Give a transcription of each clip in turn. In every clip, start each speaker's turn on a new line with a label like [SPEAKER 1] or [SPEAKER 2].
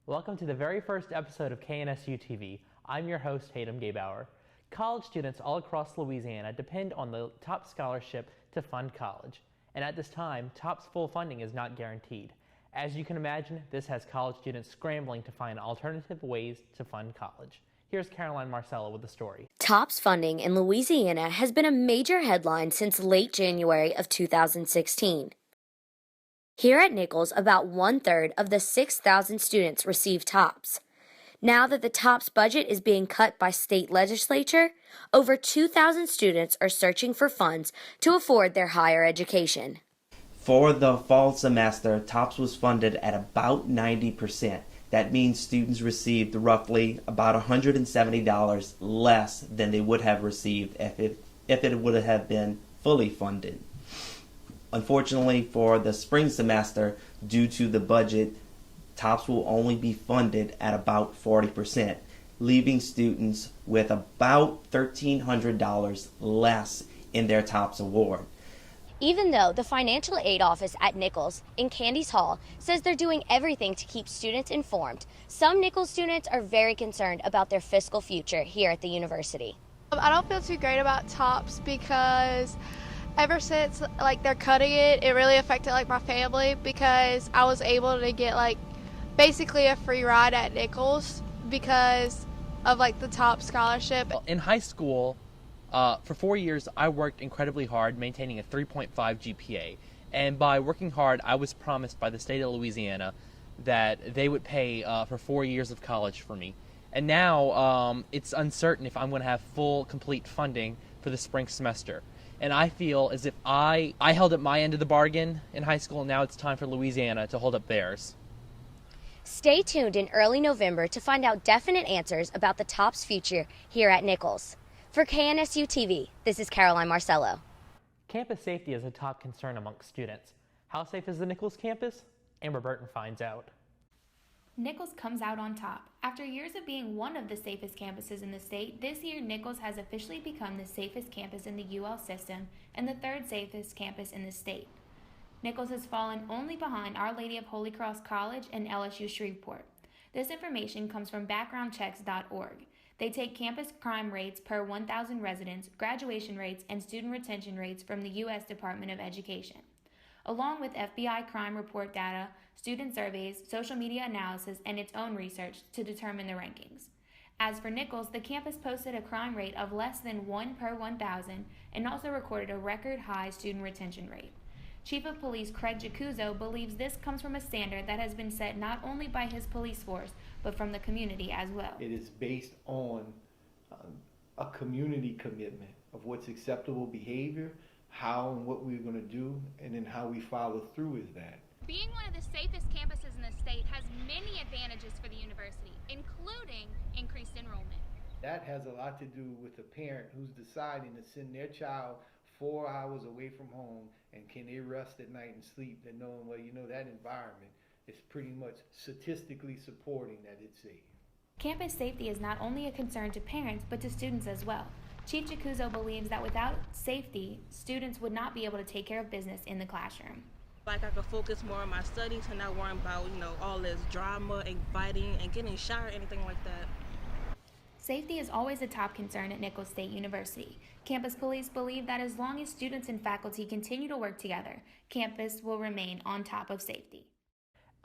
[SPEAKER 1] Welcome to the very first episode of KNSU TV. I'm your host, Hayden Gaybauer. College students all across Louisiana depend on the TOPS scholarship to fund college. And at this time, TOPS full funding is not guaranteed. As you can imagine, this has college students scrambling to find alternative ways to fund college. Here's Caroline Marcello with the story.
[SPEAKER 2] TOPS funding in Louisiana has been a major headline since late January of 2016. Here at Nichols, about 1/3 of the 6,000 students receive TOPS. Now that the TOPS budget is being cut by state legislature, over 2,000 students are searching for funds to afford their higher education.
[SPEAKER 3] For the fall semester, TOPS was funded at about 90%. That means students received roughly about $170 less than they would have received if it would have been fully funded. Unfortunately, for the spring semester, due to the budget, TOPS will only be funded at about 40%, leaving students with about $1,300 less in their TOPS award.
[SPEAKER 2] Even though the financial aid office at Nichols in Candies Hall says they're doing everything to keep students informed, some Nichols students are very concerned about their fiscal future here at the university.
[SPEAKER 4] I don't feel too great about TOPS because ever since they're cutting it, it really affected my family because I was able to get basically a free ride at Nichols because of the TOPS scholarship.
[SPEAKER 1] In high school, for 4 years, I worked incredibly hard maintaining a 3.5 GPA. And by working hard, I was promised by the state of Louisiana that they would pay for 4 years of college for me. And now it's uncertain if I'm going to have full, complete funding for the spring semester. And I feel as if I held up my end of the bargain in high school, and now it's time for Louisiana to hold up theirs.
[SPEAKER 2] Stay tuned in early November to find out definite answers about the TOPS future here at Nichols. For KNSU TV, this is Caroline Marcello.
[SPEAKER 1] Campus safety is a top concern amongst students. How safe is the Nichols campus? Amber Burton finds out.
[SPEAKER 5] Nichols comes out on top. After years of being one of the safest campuses in the state, this year Nichols has officially become the safest campus in the UL system and the third safest campus in the state. Nichols has fallen only behind Our Lady of Holy Cross College and LSU Shreveport. This information comes from backgroundchecks.org. They take campus crime rates per 1,000 residents, graduation rates, and student retention rates from the U.S. Department of Education, along with FBI crime report data, student surveys, social media analysis, and its own research to determine the rankings. As for Nichols, the campus posted a crime rate of less than 1 per 1,000 and also recorded a record high student retention rate. Chief of Police Craig Jacuzzo believes this comes from a standard that has been set not only by his police force, but from the community as well.
[SPEAKER 6] It is based on a community commitment of what's acceptable behavior, how and what we're going to do, and then how we follow through with that.
[SPEAKER 7] Being one of the safest campuses in the state has many advantages for the university, including increased enrollment.
[SPEAKER 6] That has a lot to do with the parent who's deciding to send their child 4 hours away from home, and can they rest at night and sleep, and knowing, that environment is pretty much statistically supporting that it's safe.
[SPEAKER 5] Campus safety is not only a concern to parents, but to students as well. Chief Jacuzzo believes that without safety, students would not be able to take care of business in the classroom.
[SPEAKER 8] I could focus more on my studies and not worry about, all this drama and fighting and getting shot or anything like that.
[SPEAKER 5] Safety is always a top concern at Nichols State University. Campus police believe that as long as students and faculty continue to work together, campus will remain on top of safety.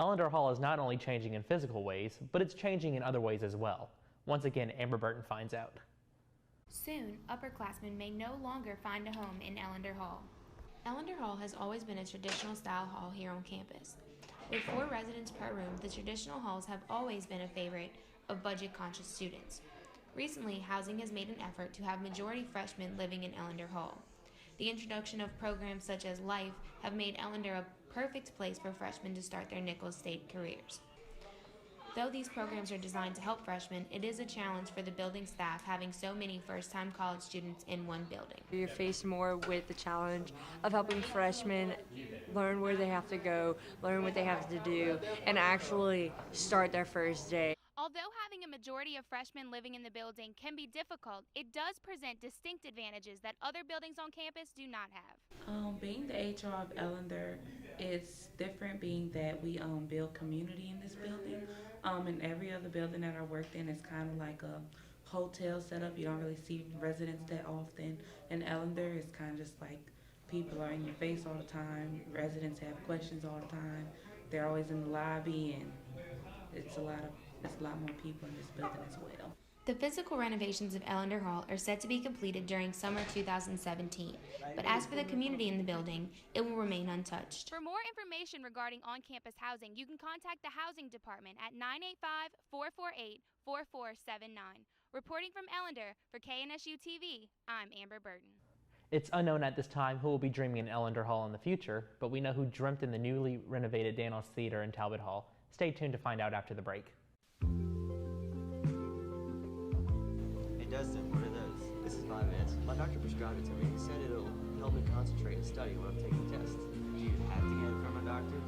[SPEAKER 1] Ellender Hall is not only changing in physical ways, but it's changing in other ways as well. Once again, Amber Burton finds out.
[SPEAKER 5] Soon, upperclassmen may no longer find a home in Ellender Hall. Ellender Hall has always been a traditional style hall here on campus. With 4 residents per room, the traditional halls have always been a favorite of budget-conscious students. Recently, housing has made an effort to have majority freshmen living in Ellender Hall. The introduction of programs such as Life have made Ellender a perfect place for freshmen to start their Nichols State careers. Though these programs are designed to help freshmen, it is a challenge for the building staff having so many first-time college students in one building.
[SPEAKER 9] You're faced more with the challenge of helping freshmen learn where they have to go, learn what they have to do, and actually start their first day.
[SPEAKER 7] Although having having a majority of freshmen living in the building can be difficult, it does present distinct advantages that other buildings on campus do not have.
[SPEAKER 10] Being the HR of Ellender, it's different being that we build community in this building. In every other building that I worked in, it's kind of like a hotel setup. You don't really see residents that often. In Ellender, it's kind of just like people are in your face all the time. Residents have questions all the time. They're always in the lobby, and it's a lot more people in this building as well.
[SPEAKER 5] The physical renovations of Ellender Hall are set to be completed during summer 2017, but as for the community in the building, it will remain untouched.
[SPEAKER 7] For more information regarding on-campus housing, you can contact the Housing Department at 985-448-4479. Reporting from Ellender for KNSU TV, I'm Amber Burton.
[SPEAKER 1] It's unknown at this time who will be dreaming in Ellender Hall in the future, but we know who dreamt in the newly renovated Danos Theater in Talbot Hall. Stay tuned to find out after the break.
[SPEAKER 11] Destin, what are those? This is Vyvanse. My doctor prescribed it to me. He said it'll help me concentrate and study when I'm taking tests. Do you have to get it from a doctor?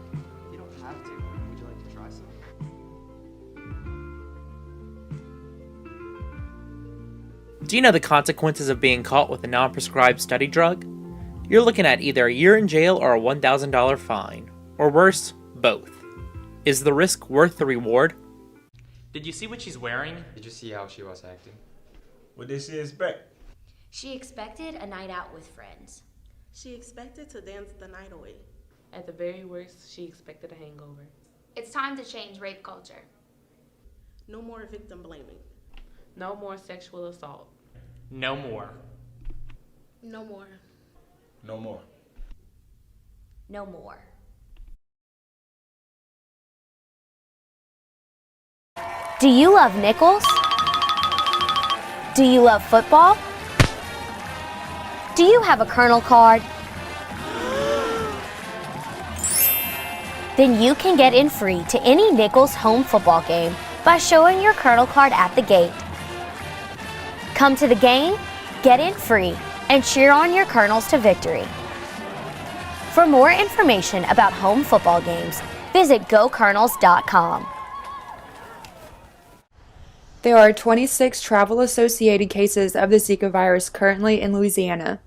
[SPEAKER 11] You don't have to. Would you like to try some?
[SPEAKER 1] Do you know the consequences of being caught with a non-prescribed study drug? You're looking at either a year in jail or a $1,000 fine. Or worse, both. Is the risk worth the reward? Did you see what she's wearing?
[SPEAKER 12] Did you see how she was acting?
[SPEAKER 13] What did she expect?
[SPEAKER 2] She expected a night out with friends.
[SPEAKER 8] She expected to dance the night away.
[SPEAKER 10] At the very worst, she expected a hangover.
[SPEAKER 5] It's time to change rape culture.
[SPEAKER 8] No more victim blaming.
[SPEAKER 10] No more sexual assault.
[SPEAKER 1] No more.
[SPEAKER 8] No more.
[SPEAKER 13] No more.
[SPEAKER 2] No more. Do you love Nichols? Do you love football? Do you have a Colonel card? Then you can get in free to any Nichols home football game by showing your Colonel card at the gate. Come to the game, get in free, and cheer on your Colonels to victory. For more information about home football games, visit GoColonels.com.
[SPEAKER 14] There are 26 travel-associated cases of the Zika virus currently in Louisiana.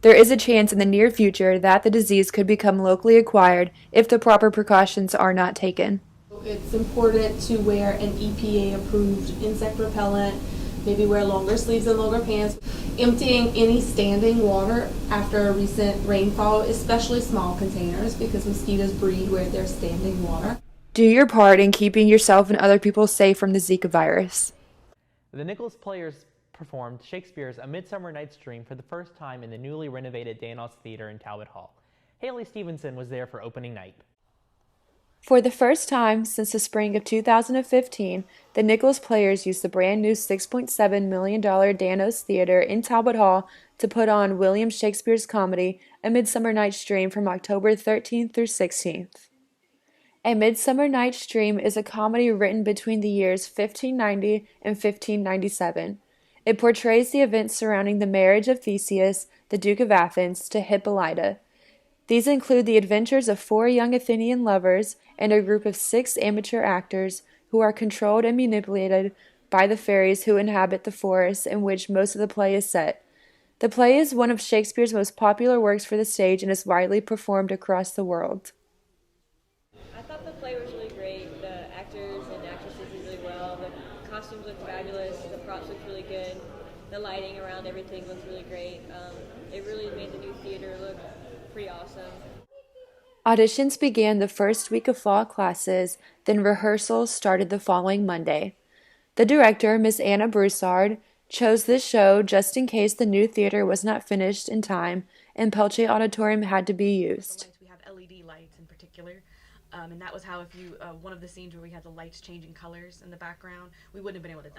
[SPEAKER 14] There is a chance in the near future that the disease could become locally acquired if the proper precautions are not taken.
[SPEAKER 15] It's important to wear an EPA-approved insect repellent, maybe wear longer sleeves and longer pants. Emptying any standing water after a recent rainfall, especially small containers, because mosquitoes breed where there's standing water.
[SPEAKER 14] Do your part in keeping yourself and other people safe from the Zika virus.
[SPEAKER 1] The Nichols Players performed Shakespeare's A Midsummer Night's Dream for the first time in the newly renovated Danos Theater in Talbot Hall. Haley Stevenson was there for opening night.
[SPEAKER 14] For the first time since the spring of 2015, the Nichols Players used the brand new $6.7 million Danos Theater in Talbot Hall to put on William Shakespeare's comedy A Midsummer Night's Dream from October 13th through 16th. A Midsummer Night's Dream is a comedy written between the years 1590 and 1597. It portrays the events surrounding the marriage of Theseus, the Duke of Athens, to Hippolyta. These include the adventures of 4 young Athenian lovers and a group of 6 amateur actors who are controlled and manipulated by the fairies who inhabit the forest in which most of the play is set. The play is one of Shakespeare's most popular works for the stage and is widely performed across the world.
[SPEAKER 16] I thought the play was really great. The actors and actresses did really well. The costumes looked fabulous. The props looked really good. The lighting around everything looked really great. It really made the new theater look pretty awesome.
[SPEAKER 14] Auditions began the first week of fall classes, then rehearsals started the following Monday. The director, Miss Anna Broussard, chose this show just in case the new theater was not finished in time and Pelche Auditorium had to be used.
[SPEAKER 17] We have LED lights in particular. And that was how if you, one of the scenes where we had the lights changing colors in the background, we wouldn't have been able to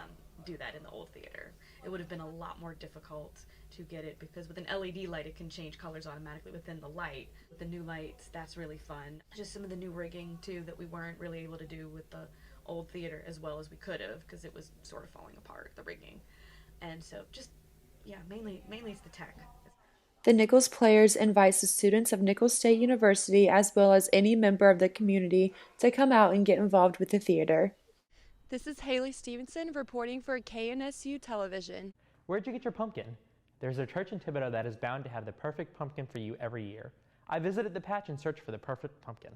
[SPEAKER 17] do that in the old theater. It would have been a lot more difficult to get it because with an LED light, it can change colors automatically within the light. With the new lights, that's really fun. Just some of the new rigging too that we weren't really able to do with the old theater as well as we could have because it was sort of falling apart, the rigging. And so just, yeah, mainly it's the tech.
[SPEAKER 14] The Nichols Players invites the students of Nichols State University as well as any member of the community to come out and get involved with the theater.
[SPEAKER 12] This is Haley Stevenson reporting for KNSU Television.
[SPEAKER 1] Where'd you get your pumpkin? There's a church in Thibodaux that is bound to have the perfect pumpkin for you every year. I visited the patch and searched for the perfect pumpkin.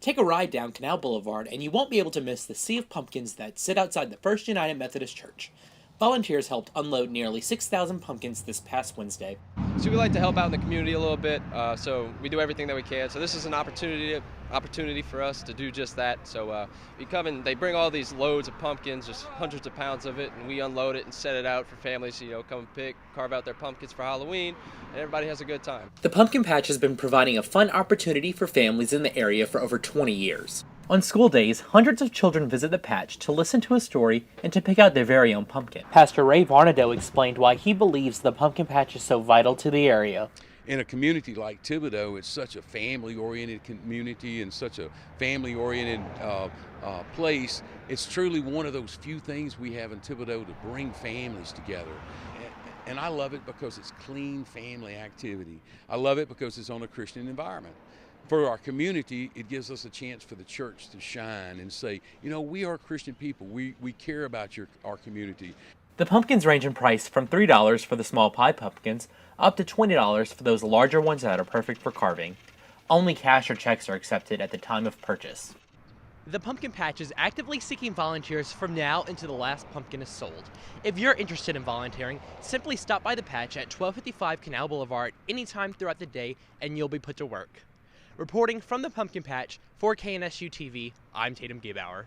[SPEAKER 18] Take a ride down Canal Boulevard and you won't be able to miss the sea of pumpkins that sit outside the First United Methodist Church. Volunteers helped unload nearly 6,000 pumpkins this past Wednesday.
[SPEAKER 19] So we like to help out in the community a little bit, so we do everything that we can. So this is an opportunity for us to do just that. So we come and they bring all these loads of pumpkins, just hundreds of pounds of it, and we unload it and set it out for families to, come and pick, carve out their pumpkins for Halloween, and everybody has a good time.
[SPEAKER 18] The Pumpkin Patch has been providing a fun opportunity for families in the area for over 20 years. On school days, hundreds of children visit the patch to listen to a story and to pick out their very own pumpkin. Pastor Ray Varnado explained why he believes the Pumpkin Patch is so vital to the area.
[SPEAKER 20] In a community like Thibodaux, it's such a family-oriented community and such a family-oriented place. It's truly one of those few things we have in Thibodaux to bring families together. And I love it because it's clean family activity. I love it because it's on a Christian environment. For our community, it gives us a chance for the church to shine and say, we are Christian people. We care about our community.
[SPEAKER 18] The pumpkins range in price from $3 for the small pie pumpkins up to $20 for those larger ones that are perfect for carving. Only cash or checks are accepted at the time of purchase.
[SPEAKER 1] The Pumpkin Patch is actively seeking volunteers from now until the last pumpkin is sold. If you're interested in volunteering, simply stop by the patch at 1255 Canal Boulevard anytime throughout the day and you'll be put to work. Reporting from the Pumpkin Patch for KNSU TV, I'm Tatum Gebauer.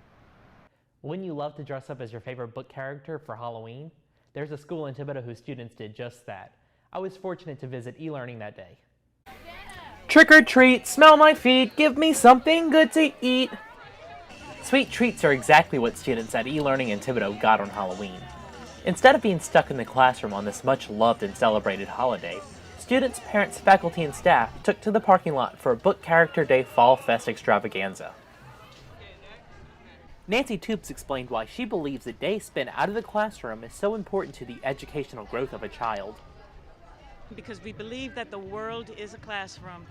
[SPEAKER 1] Wouldn't you love to dress up as your favorite book character for Halloween? There's a school in Thibodaux whose students did just that. I was fortunate to visit e-learning that day.
[SPEAKER 18] Trick or treat, smell my feet, give me something good to eat. Sweet treats are exactly what students at e-learning in Thibodaux got on Halloween. Instead of being stuck in the classroom on this much loved and celebrated holiday, students, parents, faculty, and staff took to the parking lot for a Book Character Day Fall Fest extravaganza. Nancy Toops explained why she believes the day spent out of the classroom is so important to the educational growth of a child.
[SPEAKER 21] Because we believe that the world is a classroom.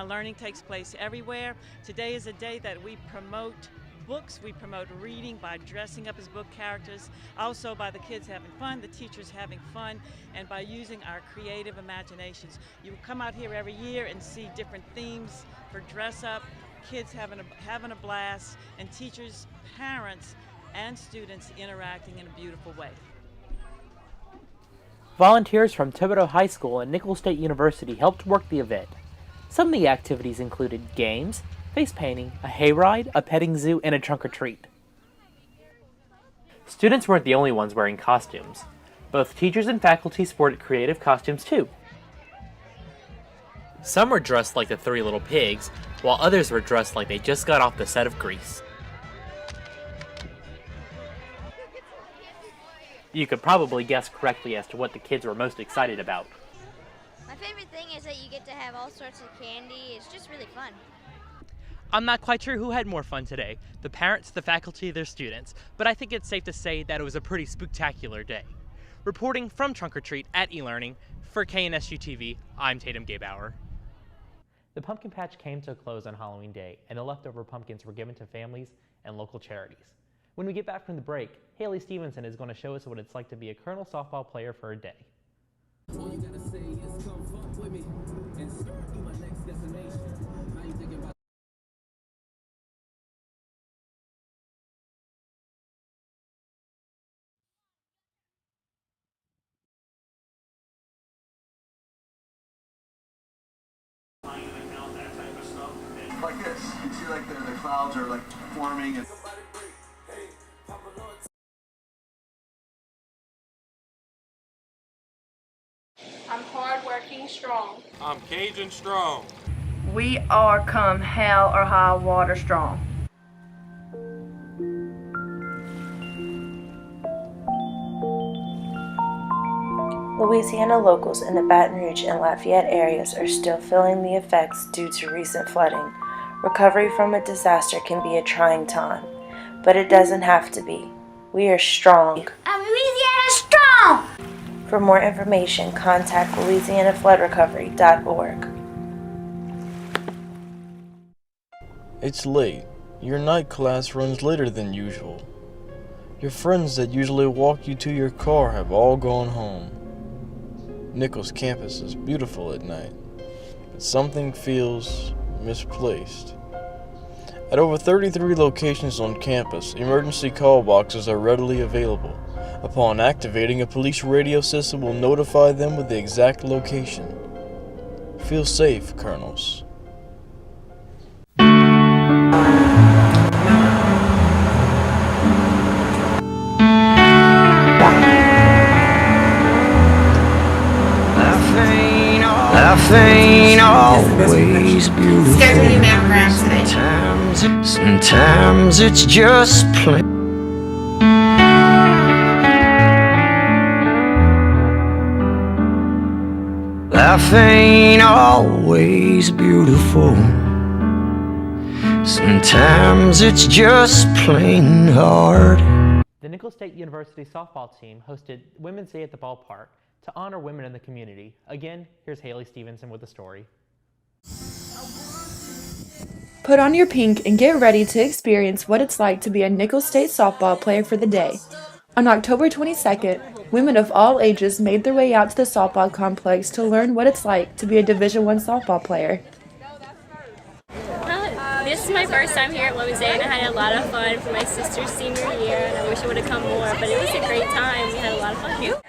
[SPEAKER 21] Learning takes place everywhere. Today is a day that we promote books, we promote reading by dressing up as book characters, also by the kids having fun, the teachers having fun, and by using our creative imaginations. You come out here every year and see different themes for dress up, kids having a blast, and teachers, parents, and students interacting in a beautiful way.
[SPEAKER 18] Volunteers from Thibodaux High School and Nicholls State University helped work the event. Some of the activities included games, face painting, a hayride, a petting zoo, and a trunk or treat. Students weren't the only ones wearing costumes. Both teachers and faculty sported creative costumes too. Some were dressed like the Three Little Pigs, while others were dressed like they just got off the set of Grease. You could probably guess correctly as to what the kids were most excited about.
[SPEAKER 22] My favorite thing is that you get to have all sorts of candy. It's just really fun.
[SPEAKER 1] I'm not quite sure who had more fun today, the parents, the faculty, their students, but I think it's safe to say that it was a pretty spooktacular day. Reporting from Trunk or Treat at eLearning, for KNSU TV, I'm Tatum Gebauer. The Pumpkin Patch came to a close on Halloween Day, and the leftover pumpkins were given to families and local charities. When we get back from the break, Haley Stevenson is going to show us what it's like to be a Colonel softball player for a day. All you gotta say is come fuck with me and start to my next destination. How you thinking about
[SPEAKER 23] like this? You see like the clouds are like forming and
[SPEAKER 24] I'm hard-working strong.
[SPEAKER 25] I'm Cajun strong.
[SPEAKER 26] We are come hell or high water strong.
[SPEAKER 27] Louisiana locals in the Baton Rouge and Lafayette areas are still feeling the effects due to recent flooding. Recovery from a disaster can be a trying time, but it doesn't have to be. We are strong.
[SPEAKER 22] I'm Louisiana strong!
[SPEAKER 27] For more information, contact louisianafloodrecovery.org.
[SPEAKER 28] It's late. Your night class runs later than usual.
[SPEAKER 3] Your friends that usually walk you to your car have all gone home. Nichols campus is beautiful at night, but something feels misplaced. At over 33 locations on campus, emergency call boxes are readily available. Upon activating, a police radio system will notify them with the exact location. Feel safe, Colonels.
[SPEAKER 4] Life ain't always beautiful.
[SPEAKER 6] Schedule your mammogram today.
[SPEAKER 4] Sometimes it's just plain. Life ain't always beautiful. Sometimes it's just plain hard.
[SPEAKER 18] The Nichols State University softball team hosted Women's Day at the ballpark to honor women in the community. Again, here's Haley Stevenson with the story.
[SPEAKER 14] Put on your pink and get ready to experience what it's like to be a Nichols State softball player for the day. On October 22nd, women of all ages made their way out to the softball complex to learn what it's like to be a Division I softball player.
[SPEAKER 7] This is my first time here at Women's Day, and I had a lot of fun for my sister's senior year, and I wish I would have come more, but it was a great time. We had a lot of fun.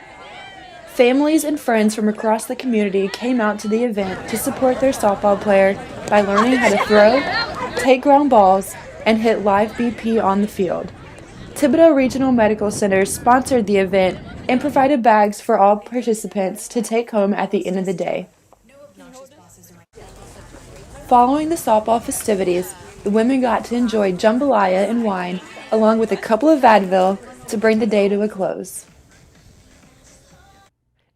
[SPEAKER 14] Families and friends from across the community came out to the event to support their softball player by learning how to throw, take ground balls, and hit live BP on the field. Thibodaux Regional Medical Center sponsored the event and provided bags for all participants to take home at the end of the day. Following the softball festivities, the women got to enjoy jambalaya and wine, along with a couple of Advil, to bring the day to a close.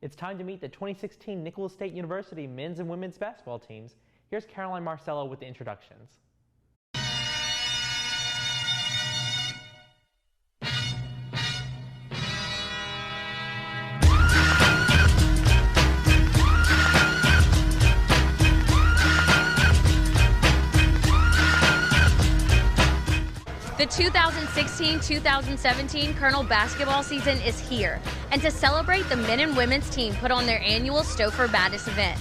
[SPEAKER 18] It's time to meet the 2016 Nichols State University men's and women's basketball teams. Here's Caroline Marcello with the introductions.
[SPEAKER 9] The 2016-2017 Colonel basketball season is here, and to celebrate, the men and women's team put on their annual Stouffer Madness event.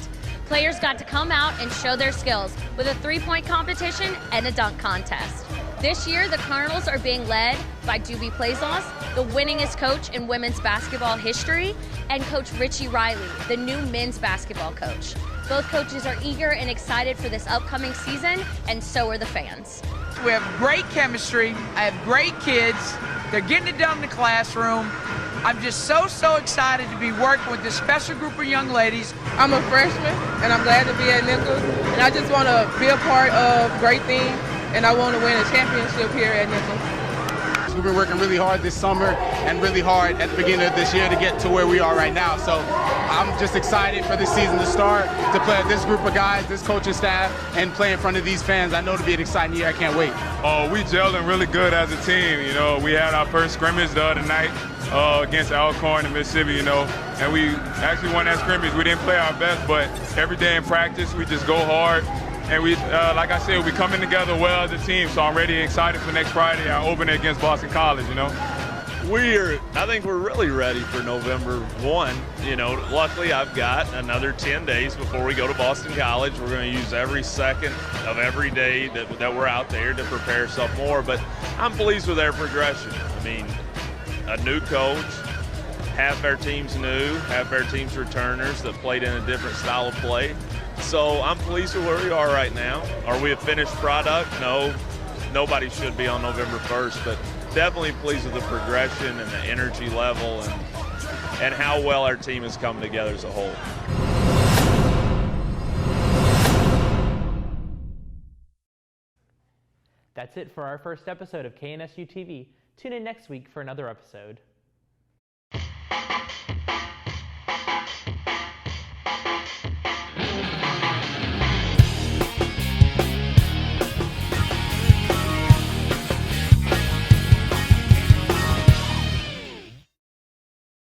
[SPEAKER 9] Players got to come out and show their skills with a three-point competition and a dunk contest. This year, the Colonels are being led by Doobie Plaisance, the winningest coach in women's basketball history, and Coach Richie Riley, the new men's basketball coach. Both coaches are eager and excited for this upcoming season, and so are the fans.
[SPEAKER 11] We have great chemistry. I have great kids. They're getting it done in the classroom. I'm just so excited to be working with this special group of young ladies.
[SPEAKER 25] I'm a freshman, and I'm glad to be at Nichols. And I just want to be a part of great things, and I want to win a championship here at Nichols.
[SPEAKER 28] We've been working really hard this summer and really hard at the beginning of this year to get to where we are right now. So I'm just excited for this season to start, to play with this group of guys, this coaching staff, and play in front of these fans. I know it'll be an exciting year. I can't wait.
[SPEAKER 29] We gelling really good as a team. You know, we had our first scrimmage the other night against Alcorn in Mississippi, you know, and we actually won that scrimmage. We didn't play our best, but every day in practice, we just go hard. And we, like I said, we're coming together well as a team, so I'm really excited for next Friday, our opener against Boston College, you know.
[SPEAKER 30] I think we're really ready for November 1. You know, luckily I've got another 10 days before we go to Boston College. We're going to use every second of every day that we're out there to prepare ourselves more, but I'm pleased with their progression. I mean, a new coach, half our team's new, half our team's returners that played in a different style of play. So I'm pleased with where we are right now. Are we a finished product? No, nobody should be on November 1st, but definitely pleased with the progression and the energy level and how well our team has come together as a whole.
[SPEAKER 18] That's it for our first episode of KNSU TV. Tune in next week for another episode.